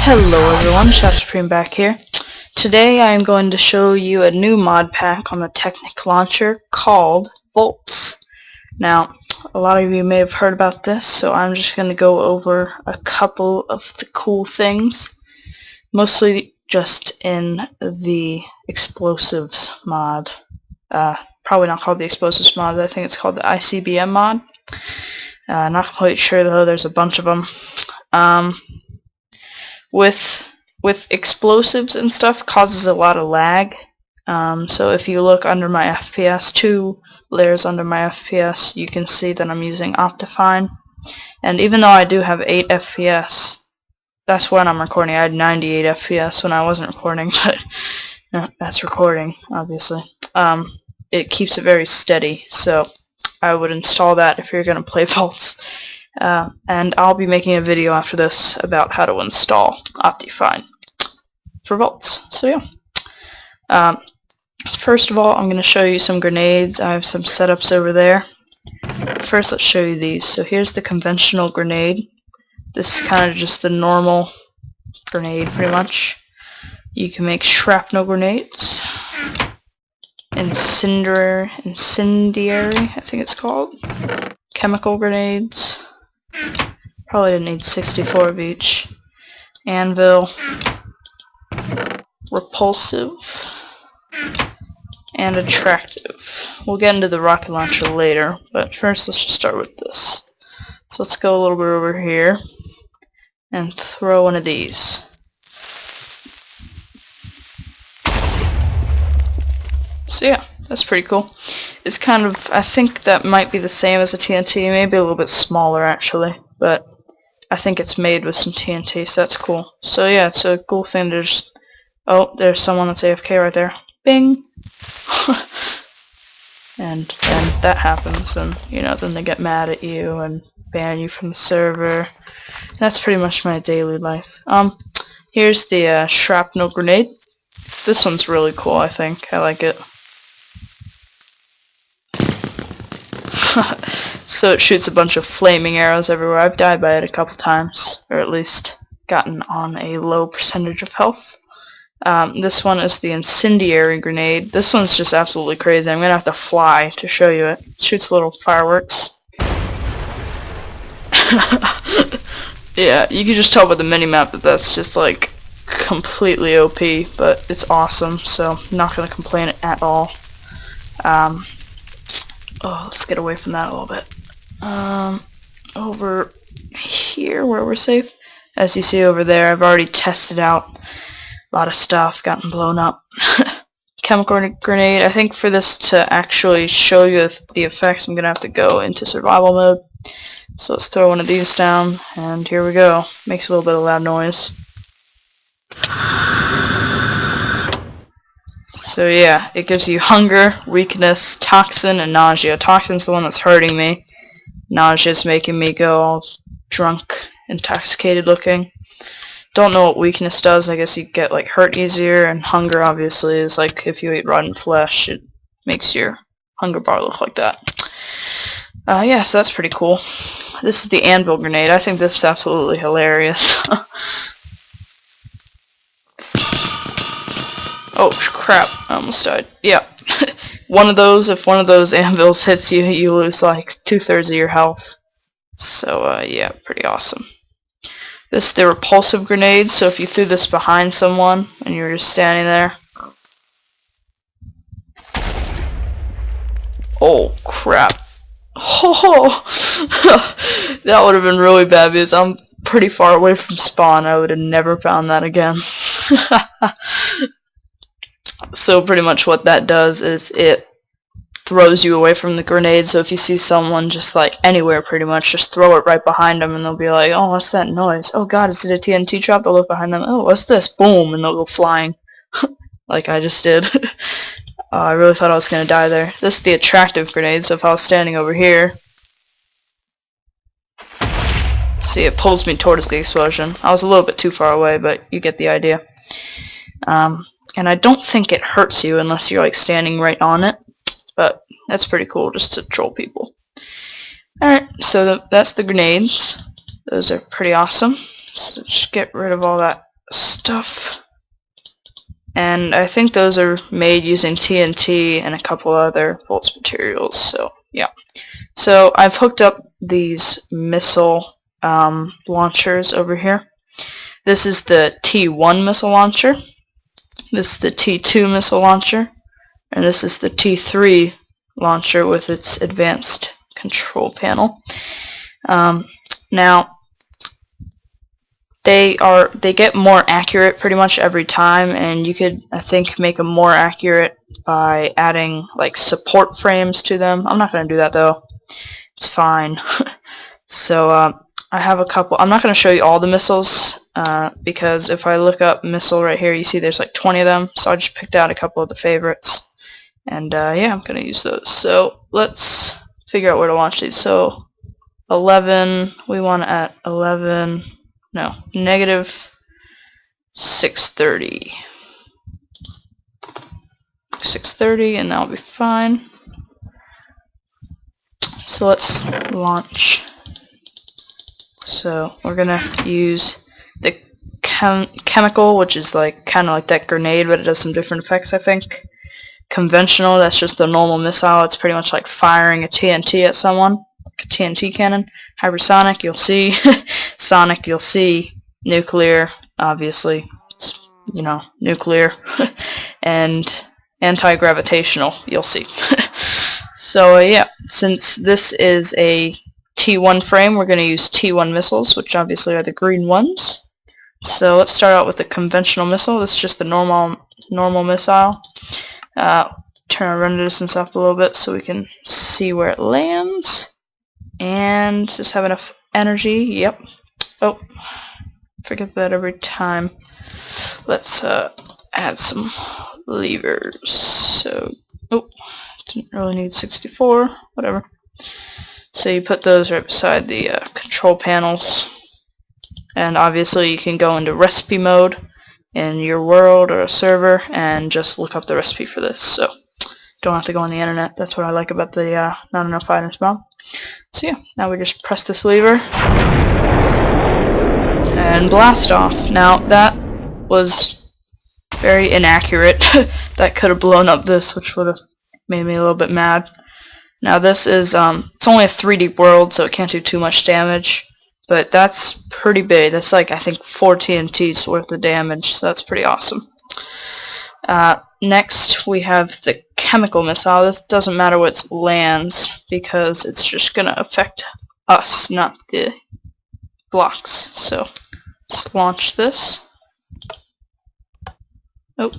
Hello everyone, Chef Supreme back here. Today I am going to show you a new mod pack on the Technic launcher called Voltz. Now, a lot of you may have heard about this, so I'm just going to go over a couple of the cool things, mostly just in the Explosives mod. Probably not called the Explosives mod, I think it's called the ICBM mod. Not quite sure though, there's a bunch of them. With explosives and stuff, causes a lot of lag. So if you look under my FPS, 2 layers under my FPS, you can see that I'm using Optifine. And even though I do have 8 FPS, that's when I'm recording. I had 98 FPS when I wasn't recording, but that's recording, obviously. It keeps it very steady, so I would install that if you're going to play Voltz. And I'll be making a video after this about how to install Optifine for Voltz. So yeah. First of all, I'm going to show you some grenades. I have some setups over there. First, let's show you these. So here's the conventional grenade. This is kind of just the normal grenade, pretty much. You can make shrapnel grenades. Incendiary, I think it's called. Chemical grenades. Probably didn't need 64 of each. Anvil. Repulsive. And attractive. We'll get into the rocket launcher later, but first let's just start with this. So let's go a little bit over here and throw one of these. So yeah, that's pretty cool. It's kind of, I think that might be the same as a TNT, maybe a little bit smaller actually, but I think it's made with some TNT, so that's cool. So yeah, it's a cool thing to just, oh, there's someone that's AFK right there. Bing! And then that happens, and then they get mad at you and ban you from the server. That's pretty much my daily life. Here's the Shrapnel Grenade. This one's really cool, I think. I like it. So it shoots a bunch of flaming arrows everywhere. I've died by it a couple times, or at least gotten on a low percentage of health. This one is the Incendiary Grenade. This one's just absolutely crazy. I'm gonna have to fly to show you it. It shoots little fireworks. Yeah, you can just tell by the minimap that that's just like completely OP, but it's awesome, so I'm not gonna complain at all. Oh, let's get away from that a little bit. Over here where we're safe. As you see over there, I've already tested out a lot of stuff, gotten blown up. Chemical grenade. I think for this to actually show you the effects, I'm gonna have to go into survival mode. So let's throw one of these down, and here we go. Makes a little bit of loud noise. So yeah, it gives you hunger, weakness, toxin, and nausea. Toxin's the one that's hurting me. Nausea's making me go all drunk, intoxicated looking. Don't know what weakness does. I guess you get like hurt easier, and hunger obviously is like if you eat rotten flesh, it makes your hunger bar look like that. Yeah, so that's pretty cool. This is the Anvil Grenade. I think this is absolutely hilarious. Oh crap, I almost died. Yeah. One of those, if one of those anvils hits you, you lose like 2/3 of your health. So yeah, pretty awesome. This is the Repulsive Grenade, so if you threw this behind someone and you were just standing there. Oh crap. Oh, that would have been really bad because I'm pretty far away from spawn. I would have never found that again. So pretty much what that does is it throws you away from the grenade, so if you see someone just like anywhere pretty much, just throw it right behind them and they'll be like, oh, what's that noise? Oh god, is it a TNT trap? They'll look behind them, oh, what's this? Boom, and they'll go flying. Like I just did. I really thought I was going to die there. This is the attractive grenade, so if I was standing over here, see, it pulls me towards the explosion. I was a little bit too far away, but you get the idea. And I don't think it hurts you unless you're like standing right on it, but that's pretty cool just to troll people. Alright, so that's the grenades. Those are pretty awesome. So just get rid of all that stuff. And I think those are made using TNT and a couple other Voltz materials, so yeah. So I've hooked up these missile launchers over here. This is the T1 missile launcher, this is the T2 missile launcher, and this is the T3 launcher with its advanced control panel. Now they get more accurate pretty much every time, and you could, I think, make them more accurate by adding like support frames to them. I'm not going to do that though. It's fine. So I have a couple. I'm not going to show you all the missiles because if I look up missile right here, you see there's like 20 of them. So I just picked out a couple of the favorites, and yeah, I'm going to use those. So let's figure out where to launch these. So 11. We want at 11. No, negative 630. 630, and that'll be fine. So let's launch. So we're gonna use the chemical, which is like kind of like that grenade, but it does some different effects, I think. Conventional, that's just the normal missile. It's pretty much like firing a TNT at someone, like a TNT cannon. Hypersonic, you'll see. Sonic, you'll see. Nuclear, obviously, it's, you know, nuclear. And anti-gravitational, you'll see. So yeah, since this is a T1 frame, we're going to use T1 missiles, which obviously are the green ones. So let's start out with the conventional missile. This is just the normal missile. Turn our render distance up a little bit so we can see where it lands. And just have enough energy. Yep. Oh, forget that every time. Let's add some levers. So, oh, didn't really need 64. Whatever. So you put those right beside the control panels. And obviously you can go into recipe mode in your world or a server and just look up the recipe for this. So don't have to go on the internet. That's what I like about the not enough items bomb. So yeah, now we just press this lever and blast off. Now that was very inaccurate. That could have blown up this, which would have made me a little bit mad. Now this is it's only a 3D world, so it can't do too much damage, but that's pretty big. That's like, I think, 4 TNTs worth of damage, so that's pretty awesome. Next we have the chemical missile. This doesn't matter where it lands because it's just gonna affect us, not the blocks. So let's launch this. Oh,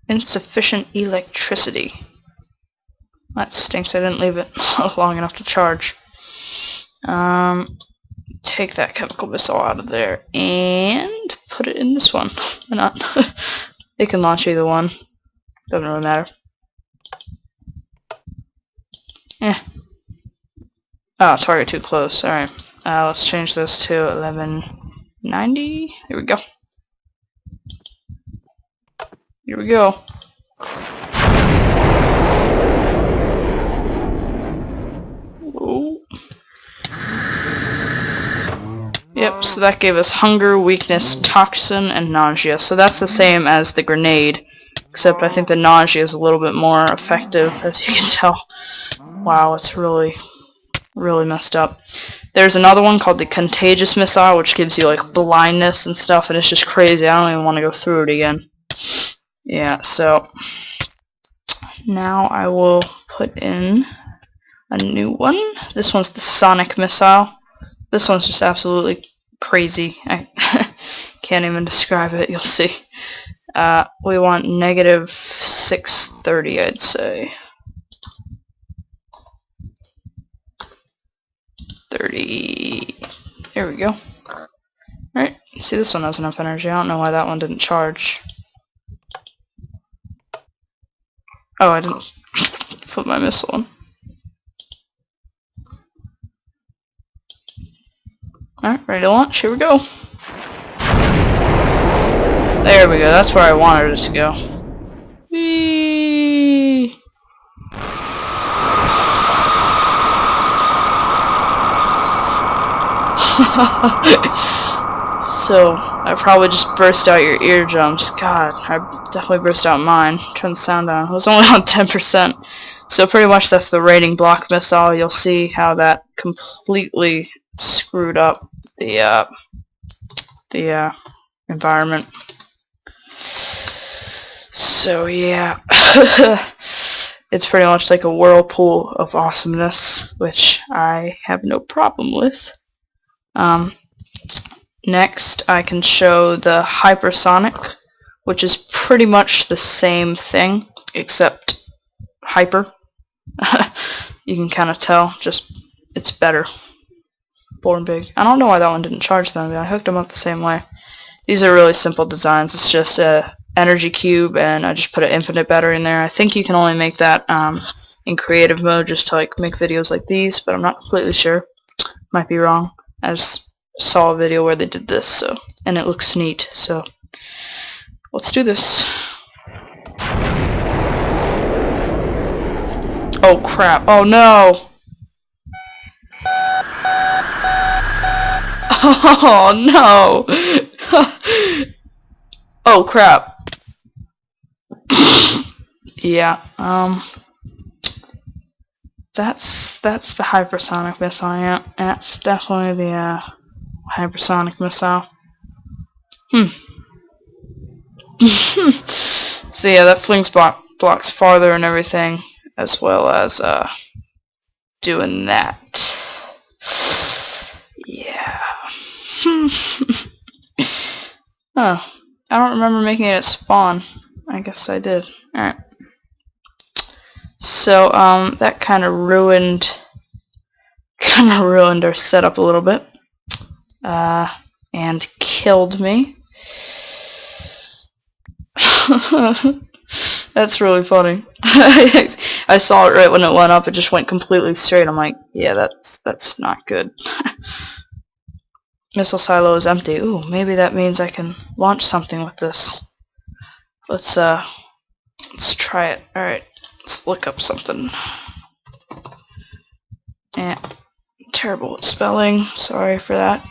insufficient electricity. That stinks. I didn't leave it long enough to charge. Take that chemical missile out of there and put it in this one. Why not? It can launch either one. Doesn't really matter. Oh, target too close. Alright. Let's change this to 1190. Here we go. Here we go. Oh. Yep, so that gave us hunger, weakness, toxin, and nausea. So that's the same as the grenade, except I think the nausea is a little bit more effective, as you can tell. Wow, it's really messed up. There's another one called the contagious missile, which gives you like blindness and stuff, and it's just crazy. I don't even want to go through it again. Yeah, so now I will put in a new one. This one's the sonic missile. This one's just absolutely crazy. I can't even describe it. You'll see. We want negative 630, I'd say. 30. There we go. Alright, see, this one has enough energy. I don't know why that one didn't charge. Oh, I didn't put my missile in. Alright, ready to launch. Here we go. There we go. That's where I wanted it to go. Whee! So I probably just burst out your eardrums. God, I definitely burst out mine. Turn the sound down. It was only on 10%. So pretty much that's the rating block missile. You'll see how that completely screwed up the environment. So yeah, it's pretty much like a whirlpool of awesomeness, which I have no problem with. Next, I can show the Hypersonic, which is pretty much the same thing, except hyper. You can kind of tell, just it's better. Born big. I don't know why that one didn't charge them, but I hooked them up the same way. These are really simple designs. It's just a energy cube, and I just put an infinite battery in there. I think you can only make that in creative mode, just to like make videos like these, but I'm not completely sure. Might be wrong. I just saw a video where they did this, so, and it looks neat. So let's do this. Oh crap! Oh no! Oh no! Oh crap! Yeah, that's the hypersonic missile. Yeah, that's definitely the hypersonic missile. So yeah, that flings blocks farther and everything, as well as doing that. Yeah. Oh, I don't remember making it at spawn. I guess I did. Alright. So, that kind of ruined our setup a little bit. And killed me. That's really funny. I saw it right when it went up. It just went completely straight. I'm like, yeah, that's not good. Missile silo is empty. Ooh, maybe that means I can launch something with this. Let's try it. Alright, let's look up something. Terrible at spelling. Sorry for that.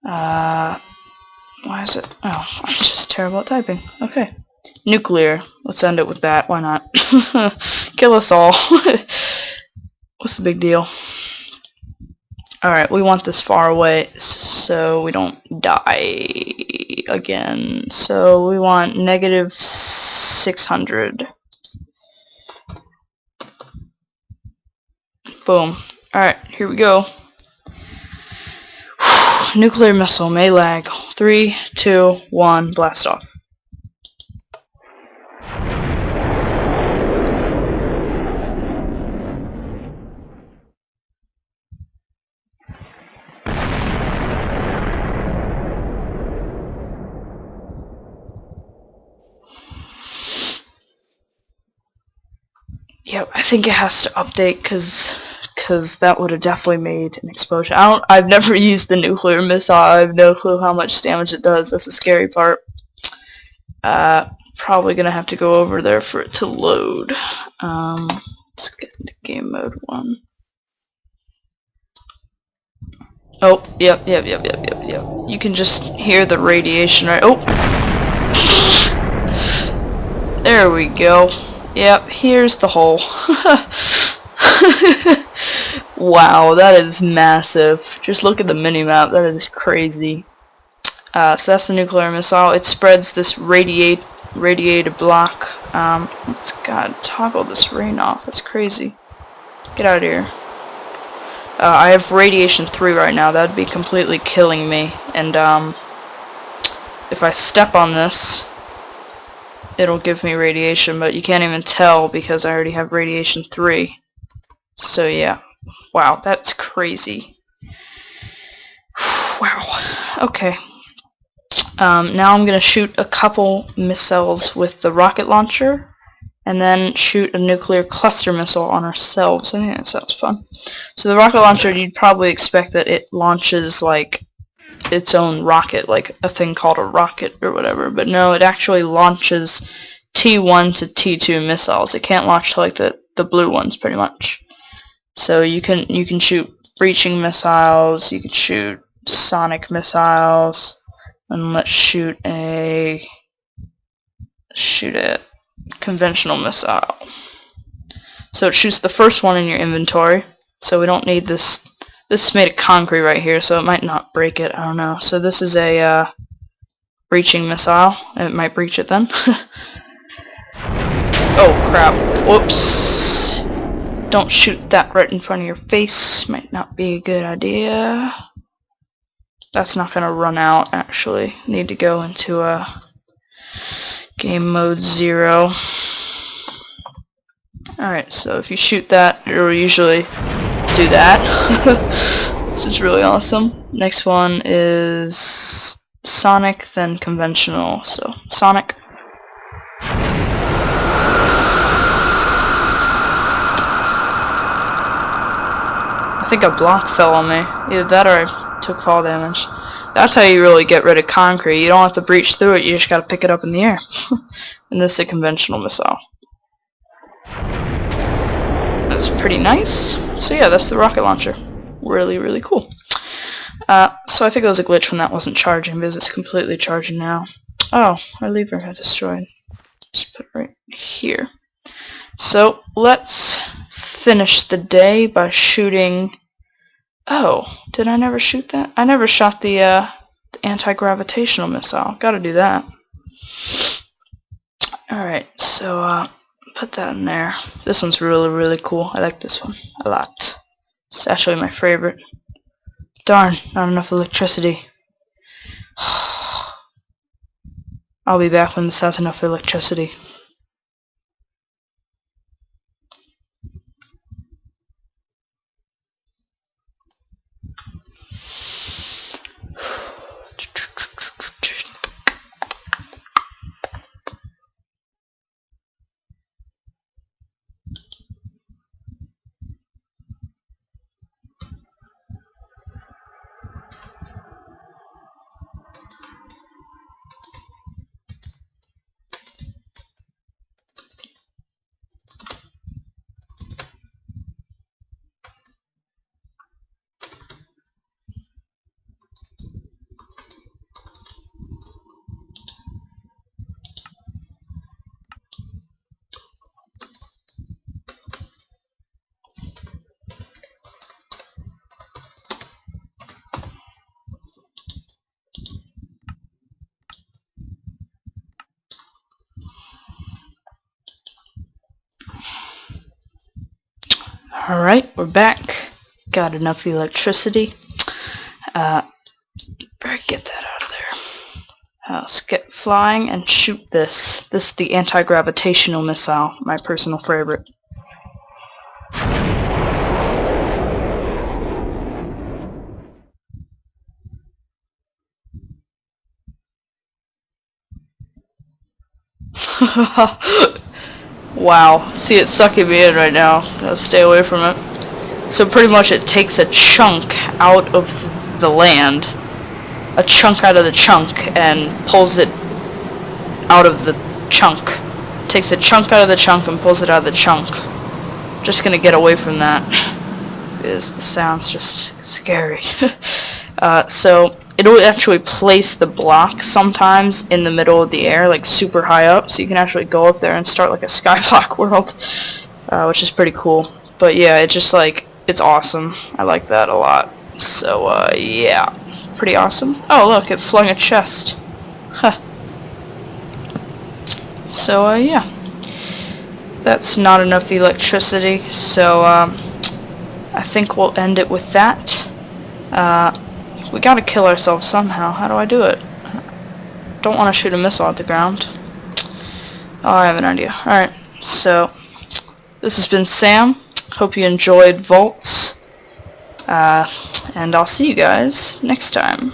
Why is it? Oh, I'm just terrible at typing. Okay. Nuclear. Let's end it with that. Why not? Kill us all. What's the big deal? Alright, we want this far away so we don't die again. So we want negative 600. Boom. Alright, here we go. Nuclear missile may lag. 3, 2, 1, blast off. Yep, I think it has to update because that would have definitely made an explosion. I've never used the nuclear missile. I have no clue how much damage it does. That's the scary part. Probably gonna have to go over there for it to load. Let's get into game mode 1. Oh, yep. You can just hear the radiation, right? Oh! There we go. Yep, here's the hole. Wow, that is massive. Just look at the mini-map. That is crazy. So that's the nuclear missile. It spreads this radiated block. Let's toggle this rain off. That's crazy. Get out of here. I have radiation 3 right now. That'd be completely killing me. And if I step on this, it'll give me radiation, but you can't even tell because I already have radiation 3. So yeah. Wow, that's crazy. Wow. Okay. Now I'm going to shoot a couple missiles with the rocket launcher, and then shoot a nuclear cluster missile on ourselves. I think that sounds fun. So the rocket launcher, you'd probably expect that it launches like its own rocket, like a thing called a rocket or whatever, but no, it actually launches T1 to T2 missiles. It can't launch like the blue ones, pretty much. So you can shoot breaching missiles, you can shoot sonic missiles, and let's shoot a conventional missile. So it shoots the first one in your inventory, so we don't need this. This is made of concrete right here, so it might not break it, I don't know. So this is a breaching missile, and it might breach it then. Oh crap, whoops. Don't shoot that right in front of your face, might not be a good idea. That's not gonna run out, actually. Need to go into game mode 0. Alright, so if you shoot that, it'll usually do that. This is really awesome. Next one is sonic, then conventional. So, sonic. I think a block fell on me. Either that or I took fall damage. That's how you really get rid of concrete. You don't have to breach through it, you just gotta pick it up in the air. And this is a conventional missile. That's pretty nice. So yeah, that's the rocket launcher. Really, really cool. So I think it was a glitch when that wasn't charging, because it's completely charging now. Oh, our lever got destroyed. Just put it right here. So let's finish the day by shooting... Oh, did I never shoot that? I never shot the anti-gravitational missile. Gotta do that. Alright, so put that in there. This one's really, really cool. I like this one a lot. It's actually my favorite. Darn, not enough electricity. I'll be back when this has enough electricity. Alright, we're back. Got enough electricity. Better get that out of there. Let's get flying and shoot this. This is the anti-gravitational missile, my personal favorite. Wow, see it sucking me in right now. Gotta stay away from it. So pretty much it takes a chunk out of the land, a chunk out of the chunk, and pulls it out of the chunk. Takes a chunk out of the chunk and pulls it out of the chunk. Just gonna get away from that, because the sound's just scary. So it'll actually place the block sometimes in the middle of the air, like super high up, so you can actually go up there and start like a skyblock world, which is pretty cool. But yeah, it's just like, it's awesome. I like that a lot. So yeah, pretty awesome. Oh look, it flung a chest. Huh. So yeah, that's not enough electricity, so I think we'll end it with that. We gotta kill ourselves somehow. How do I do it? Don't want to shoot a missile at the ground. Oh, I have an idea. Alright, so this has been Sam. Hope you enjoyed Voltz. And I'll see you guys next time.